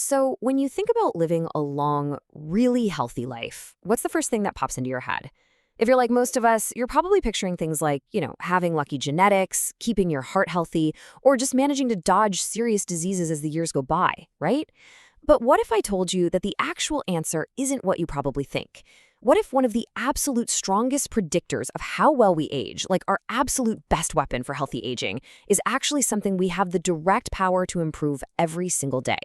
So, when you think about living a long, really healthy life, what's the first thing that pops into your head? If you're like most of us, you're probably picturing things like, having lucky genetics, keeping your heart healthy, or just managing to dodge serious diseases as the years go by, right? But what if I told you that the actual answer isn't what you probably think? What if one of the absolute strongest predictors of how well we age, like our absolute best weapon for healthy aging, is actually something we have the direct power to improve every single day?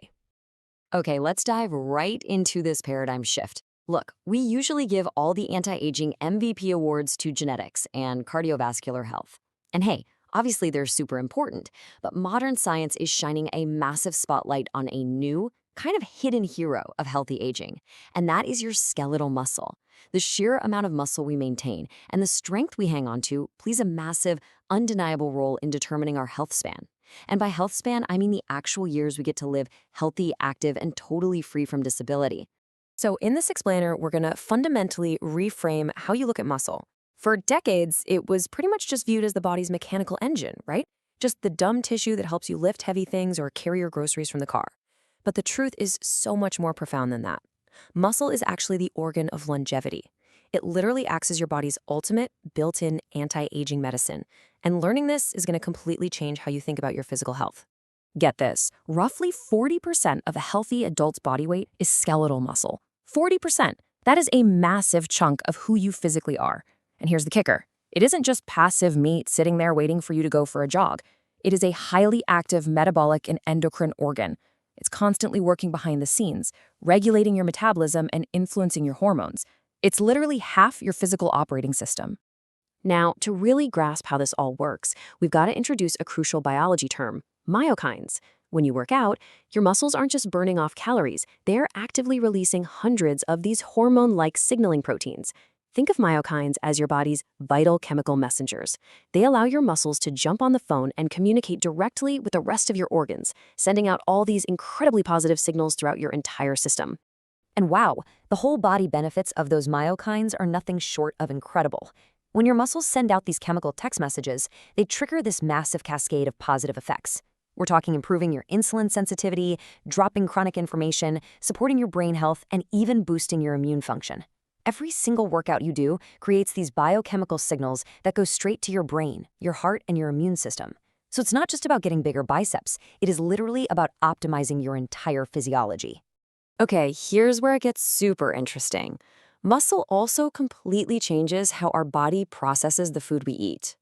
Okay, let's dive right into this paradigm shift. Look, we usually give all the anti-aging MVP awards to genetics and cardiovascular health. And hey, obviously they're super important, but modern science is shining a massive spotlight on a new, kind of hidden hero of healthy aging, and that is your skeletal muscle. The sheer amount of muscle we maintain and the strength we hang on to plays a massive, undeniable role in determining our health span. And by health span, I mean the actual years we get to live healthy, active, and totally free from disability. So in this explainer, we're going to fundamentally reframe how you look at muscle. For decades, it was pretty much just viewed as the body's mechanical engine, right? Just the dumb tissue that helps you lift heavy things or carry your groceries from the car. But the truth is so much more profound than that. Muscle is actually the organ of longevity. It literally acts as your body's ultimate built-in anti-aging medicine. And learning this is going to completely change how you think about your physical health. Get this, roughly 40% of a healthy adult's body weight is skeletal muscle. 40%. That is a massive chunk of who you physically are. And here's the kicker. It isn't just passive meat sitting there waiting for you to go for a jog. It is a highly active metabolic and endocrine organ. It's constantly working behind the scenes, regulating your metabolism and influencing your hormones. It's literally half your physical operating system. Now, to really grasp how this all works, we've got to introduce a crucial biology term, myokines. When you work out, your muscles aren't just burning off calories, they're actively releasing hundreds of these hormone-like signaling proteins. Think of myokines as your body's vital chemical messengers. They allow your muscles to jump on the phone and communicate directly with the rest of your organs, sending out all these incredibly positive signals throughout your entire system. And wow, the whole body benefits of those myokines are nothing short of incredible. When your muscles send out these chemical text messages, they trigger this massive cascade of positive effects. We're talking improving your insulin sensitivity, dropping chronic inflammation, supporting your brain health, and even boosting your immune function. Every single workout you do creates these biochemical signals that go straight to your brain, your heart, and your immune system. So it's not just about getting bigger biceps, it is literally about optimizing your entire physiology. Okay, here's where it gets super interesting. Muscle also completely changes how our body processes the food we eat.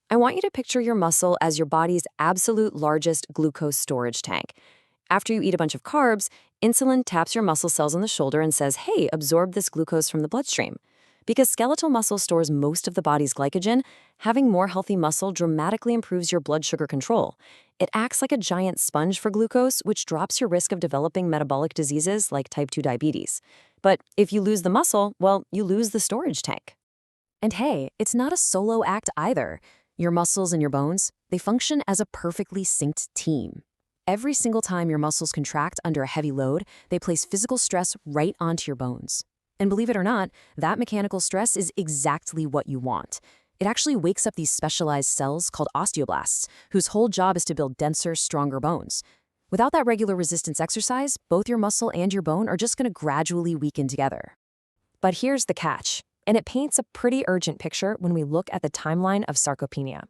I want you to picture your muscle as your body's absolute largest glucose storage tank. After you eat a bunch of carbs, insulin taps your muscle cells on the shoulder and says, hey, absorb this glucose from the bloodstream. Because skeletal muscle stores most of the body's glycogen, having more healthy muscle dramatically improves your blood sugar control. It acts like a giant sponge for glucose, which drops your risk of developing metabolic diseases like type 2 diabetes. But if you lose the muscle, well, you lose the storage tank. And hey, it's not a solo act either. Your muscles and your bones, they function as a perfectly synced team. Every single time your muscles contract under a heavy load, they place physical stress right onto your bones. And believe it or not, that mechanical stress is exactly what you want. It actually wakes up these specialized cells called osteoblasts, whose whole job is to build denser, stronger bones. Without that regular resistance exercise, both your muscle and your bone are just going to gradually weaken together. But here's the catch, and it paints a pretty urgent picture when we look at the timeline of sarcopenia.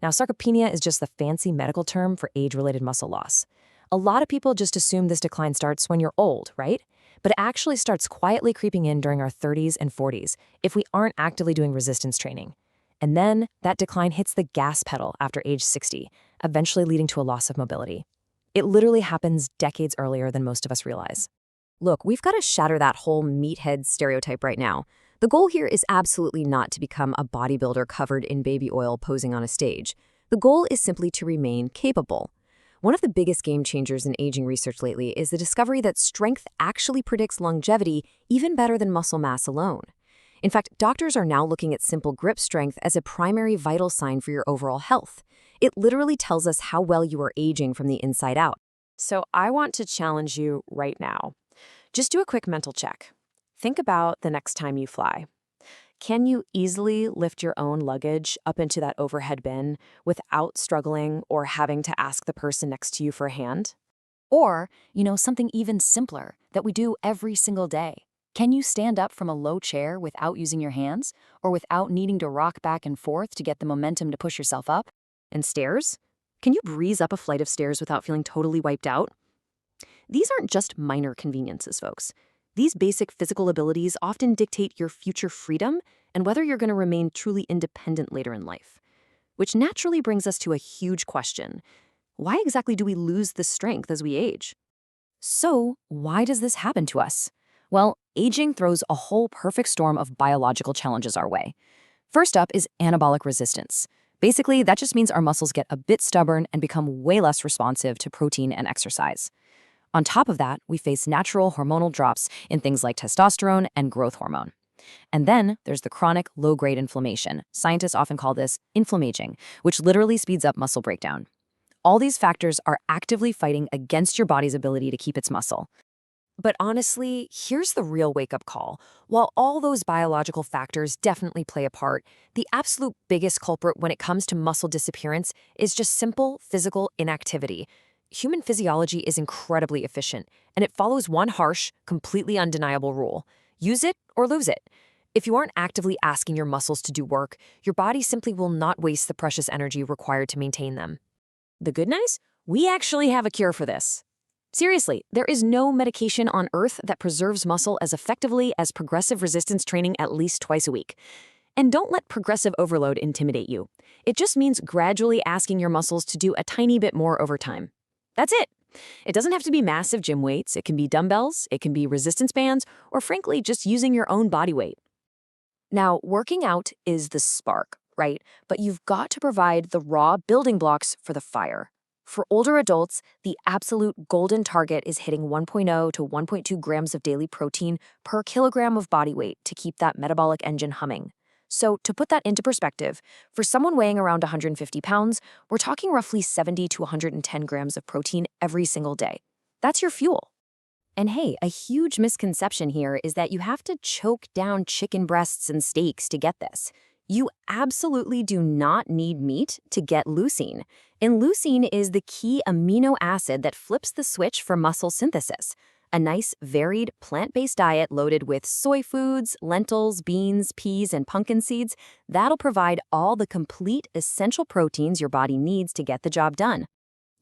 Now, sarcopenia is just the fancy medical term for age-related muscle loss. A lot of people just assume this decline starts when you're old, right? But it actually starts quietly creeping in during our 30s and 40s if we aren't actively doing resistance training. And then that decline hits the gas pedal after age 60, eventually leading to a loss of mobility. It literally happens decades earlier than most of us realize. Look, we've got to shatter that whole meathead stereotype right now. The goal here is absolutely not to become a bodybuilder covered in baby oil posing on a stage. The goal is simply to remain capable. One of the biggest game changers in aging research lately is the discovery that strength actually predicts longevity even better than muscle mass alone. In fact, doctors are now looking at simple grip strength as a primary vital sign for your overall health. It literally tells us how well you are aging from the inside out. So I want to challenge you right now. Just do a quick mental check. Think about the next time you fly. Can you easily lift your own luggage up into that overhead bin without struggling or having to ask the person next to you for a hand? Or, something even simpler that we do every single day. Can you stand up from a low chair without using your hands, or without needing to rock back and forth to get the momentum to push yourself up? And stairs? Can you breeze up a flight of stairs without feeling totally wiped out? These aren't just minor conveniences, folks. These basic physical abilities often dictate your future freedom and whether you're going to remain truly independent later in life. Which naturally brings us to a huge question. Why exactly do we lose this strength as we age? So, why does this happen to us? Well, aging throws a whole perfect storm of biological challenges our way. First up is anabolic resistance. Basically, that just means our muscles get a bit stubborn and become way less responsive to protein and exercise. On top of that, we face natural hormonal drops in things like testosterone and growth hormone. And then there's the chronic low-grade inflammation. Scientists often call this inflammaging, which literally speeds up muscle breakdown. All these factors are actively fighting against your body's ability to keep its muscle. But honestly, here's the real wake-up call. While all those biological factors definitely play a part, the absolute biggest culprit when it comes to muscle disappearance is just simple physical inactivity. Human physiology is incredibly efficient, and it follows one harsh, completely undeniable rule. Use it or lose it. If you aren't actively asking your muscles to do work, your body simply will not waste the precious energy required to maintain them. The good news? We actually have a cure for this. Seriously, there is no medication on Earth that preserves muscle as effectively as progressive resistance training at least twice a week. And don't let progressive overload intimidate you. It just means gradually asking your muscles to do a tiny bit more over time. That's it. It doesn't have to be massive gym weights. It can be dumbbells, it can be resistance bands, or frankly, just using your own body weight. Now, working out is the spark, right? But you've got to provide the raw building blocks for the fire. For older adults, the absolute golden target is hitting 1.0 to 1.2 grams of daily protein per kilogram of body weight to keep that metabolic engine humming. So to put that into perspective, for someone weighing around 150 pounds, we're talking roughly 70 to 110 grams of protein every single day. That's your fuel. And hey, a huge misconception here is that you have to choke down chicken breasts and steaks to get this. You absolutely do not need meat to get leucine. And leucine is the key amino acid that flips the switch for muscle synthesis. A nice, varied, plant-based diet loaded with soy foods, lentils, beans, peas, and pumpkin seeds, that'll provide all the complete essential proteins your body needs to get the job done.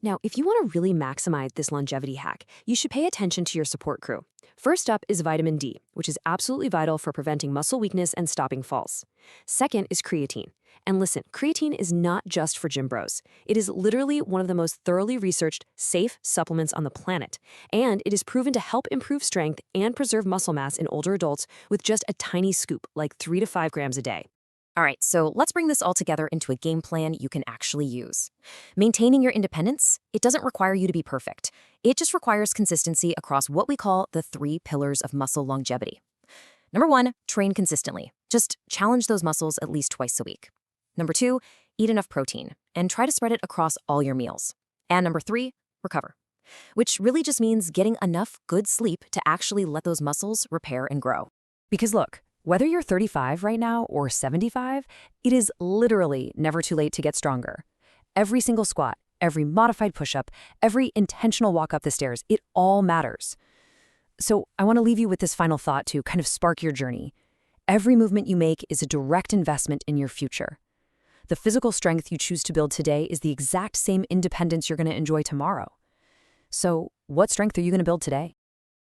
Now, if you want to really maximize this longevity hack, you should pay attention to your support crew. First up is vitamin D, which is absolutely vital for preventing muscle weakness and stopping falls. Second is creatine. And listen, creatine is not just for gym bros. It is literally one of the most thoroughly researched, safe supplements on the planet. And it is proven to help improve strength and preserve muscle mass in older adults with just a tiny scoop, like 3 to 5 grams a day. All right, so let's bring this all together into a game plan you can actually use. Maintaining your independence, it doesn't require you to be perfect. It just requires consistency across what we call the 3 pillars of muscle longevity. Number 1, train consistently. Just challenge those muscles at least twice a week. Number 2, eat enough protein and try to spread it across all your meals. And number 3, recover, which really just means getting enough good sleep to actually let those muscles repair and grow. Because look, whether you're 35 right now or 75, it is literally never too late to get stronger. Every single squat, every modified push-up, every intentional walk up the stairs, it all matters. So I want to leave you with this final thought to kind of spark your journey. Every movement you make is a direct investment in your future. The physical strength you choose to build today is the exact same independence you're going to enjoy tomorrow. So what strength are you going to build today?